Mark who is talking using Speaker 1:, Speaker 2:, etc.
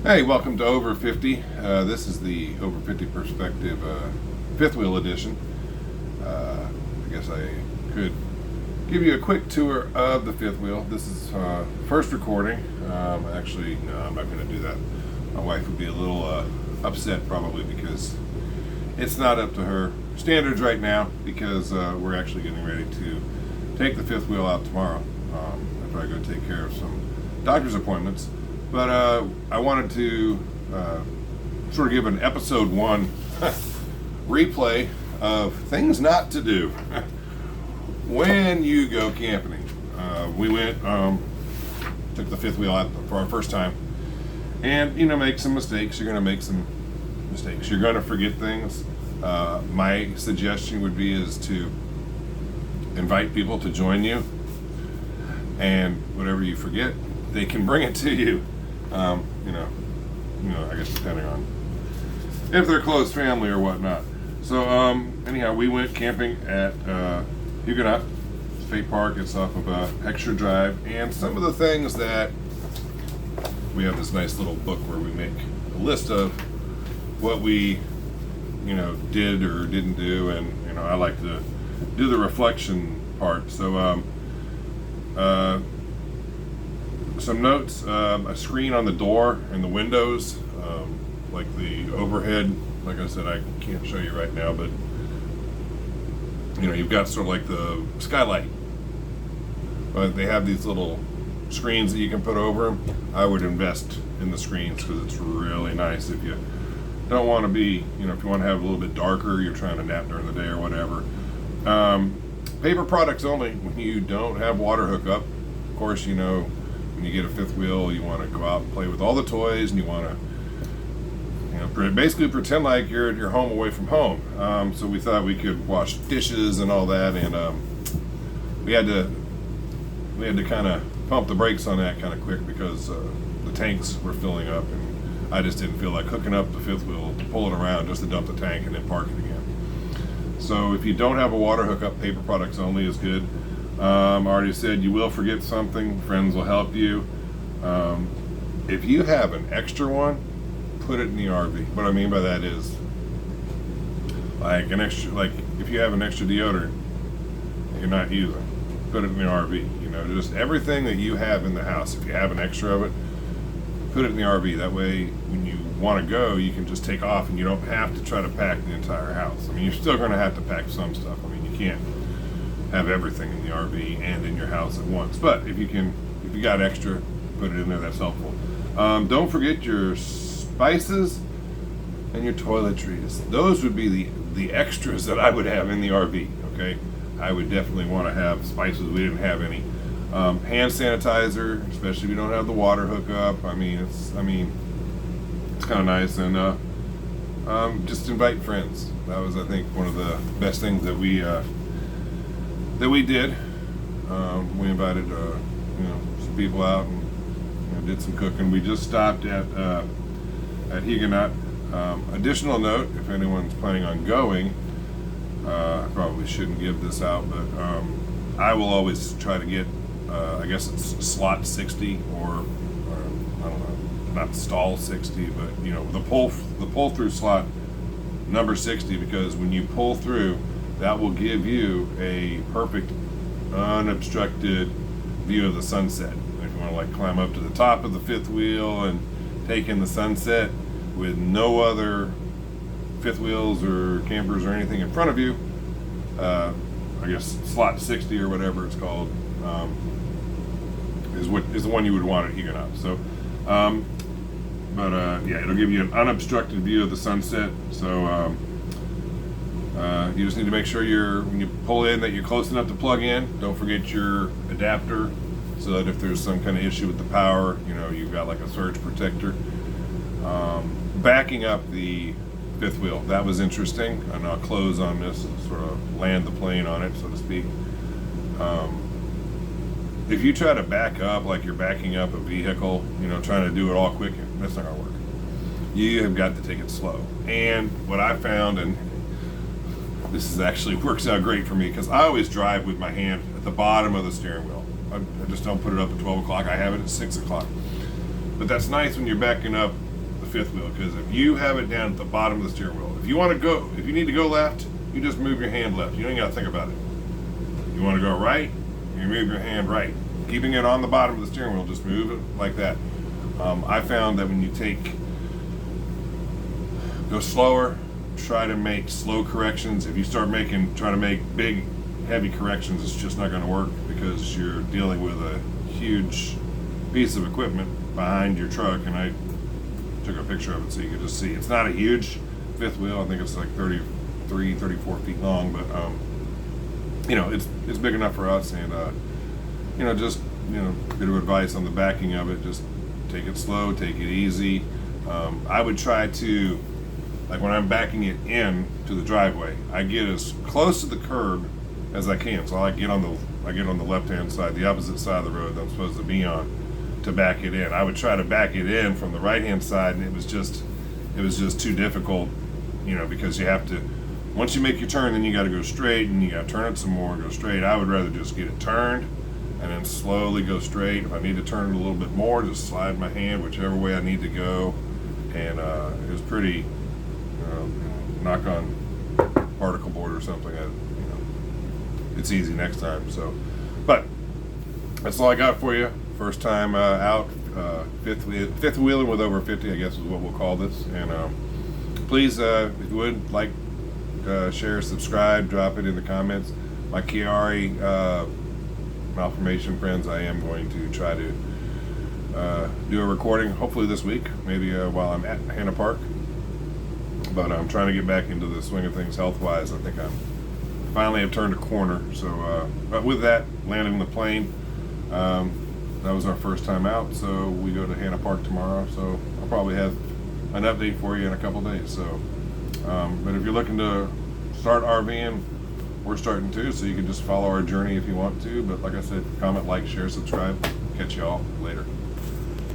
Speaker 1: Hey, welcome to Over 50. This is the Over 50 Perspective fifth wheel edition. I guess I could give you a quick tour of the fifth wheel. This is first recording. Actually, no, I'm not going to do that. My wife would be a little upset probably because it's not up to her standards right now because we're actually getting ready to take the fifth wheel out tomorrow after I go take care of some doctor's appointments. But I wanted to sort of give an episode 1 replay of things not to do when you go camping. We went, took the fifth wheel out for our first time, and make some mistakes. You're going to make some mistakes. You're going to forget things. My suggestion would be is to invite people to join you, and whatever you forget, they can bring it to you. I guess depending on if they're close family or whatnot. So anyhow, we went camping at Huegenot Park. It's off of Extra Drive, and some of the things that we have this nice little book where we make a list of what we did or didn't do, and I like to do the reflection part. So some notes, a screen on the door and the windows, like the overhead. Like I said, I can't show you right now, but you've got sort of like the skylight, but they have these little screens that you can put over them. I would invest in the screens because it's really nice if you don't want to be, if you want to have a little bit darker, you're trying to nap during the day or whatever. Paper products only when you don't have water hookup. Of course, when you get a fifth wheel, you want to go out and play with all the toys, and you want to, basically pretend like you're at your home away from home. So we thought we could wash dishes and all that, and we had to kind of pump the brakes on that kind of quick because the tanks were filling up, and I just didn't feel like hooking up the fifth wheel to pull it around just to dump the tank and then park it again. So if you don't have a water hookup, paper products only is good. I already said you will forget something. Friends will help you. If you have an extra one, put it in the RV. What I mean by that is, like if you have an extra deodorant you're not using, put it in the RV. Just everything that you have in the house. If you have an extra of it, put it in the RV. That way, when you want to go, you can just take off, and you don't have to try to pack the entire house. I mean, you're still going to have to pack some stuff. I mean, you can't have everything in the RV and in your house at once. But if you got extra, put it in there. That's helpful. Don't forget your spices and your toiletries. Those would be the extras that I would have in the RV. Okay, I would definitely want to have spices. We didn't have any. Hand sanitizer, especially if you don't have the water hookup. It's kind of nice, and just invite friends. That was, I think, one of the best things that we did. We invited some people out and did some cooking. We just stopped at Huegenot. Additional note, if anyone's planning on going, I probably shouldn't give this out, but I will always try to get I guess it's slot 60 or I don't know, not stall 60, but the pull through slot number 60, because when you pull through, that will give you a perfect unobstructed view of the sunset. If you want to climb up to the top of the fifth wheel and take in the sunset with no other fifth wheels or campers or anything in front of you, I guess slot 60 or whatever it's called, is the one you would want at Huegenot. So, it'll give you an unobstructed view of the sunset. So you just need to make sure when you pull in that you're close enough to plug in. Don't forget your adapter, so that if there's some kind of issue with the power, you've got like a surge protector. Backing up the fifth wheel, that was interesting, and I'll close on this and sort of land the plane on it, so to speak. If you try to back up like you're backing up a vehicle, trying to do it all quick, that's not gonna work. You have got to take it slow. And what I found, and this is actually works out great for me, because I always drive with my hand at the bottom of the steering wheel. I just don't put it up at 12 o'clock. I have it at 6 o'clock. But that's nice when you're backing up fifth wheel, because if you have it down at the bottom of the steering wheel, if you need to go left, you just move your hand left. You don't even got to think about it. You want to go right, you move your hand right. Keeping it on the bottom of the steering wheel, just move it like that. I found that when you go slower, try to make slow corrections. If you start try to make big, heavy corrections, it's just not going to work, because you're dealing with a huge piece of equipment behind your truck. And I took a picture of it so you could just see. It's not a huge fifth wheel. I think it's like 33, 34 feet long, but it's big enough for us. And just bit of advice on the backing of it. Just take it slow, take it easy. I would try to, like when I'm backing it in to the driveway, I get as close to the curb as I can. So I get on the left-hand side, the opposite side of the road that I'm supposed to be on, to back it in. I would try to back it in from the right-hand side, and it was just too difficult, because you have to, once you make your turn, then you got to go straight, and you got to turn it some more and go straight. I would rather just get it turned and then slowly go straight. If I need to turn it a little bit more, just slide my hand whichever way I need to go. And it was pretty, knock on particle board or something. It's easy next time. So, but that's all I got for you. First time out, fifth wheeling with over 50, I guess is what we'll call this. And please, if you would, like, share, subscribe, drop it in the comments. My Chiari malformation friends, I am going to try to do a recording, hopefully this week, maybe while I'm at Hanna Park. But I'm trying to get back into the swing of things health-wise. I think I finally have turned a corner. So, but with that, landing the plane, that was our first time out. So we go to Hanna Park tomorrow. So I'll probably have an update for you in a couple days. So, but if you're looking to start RVing, we're starting too. So you can just follow our journey if you want to. But like I said, comment, like, share, subscribe. Catch you all later.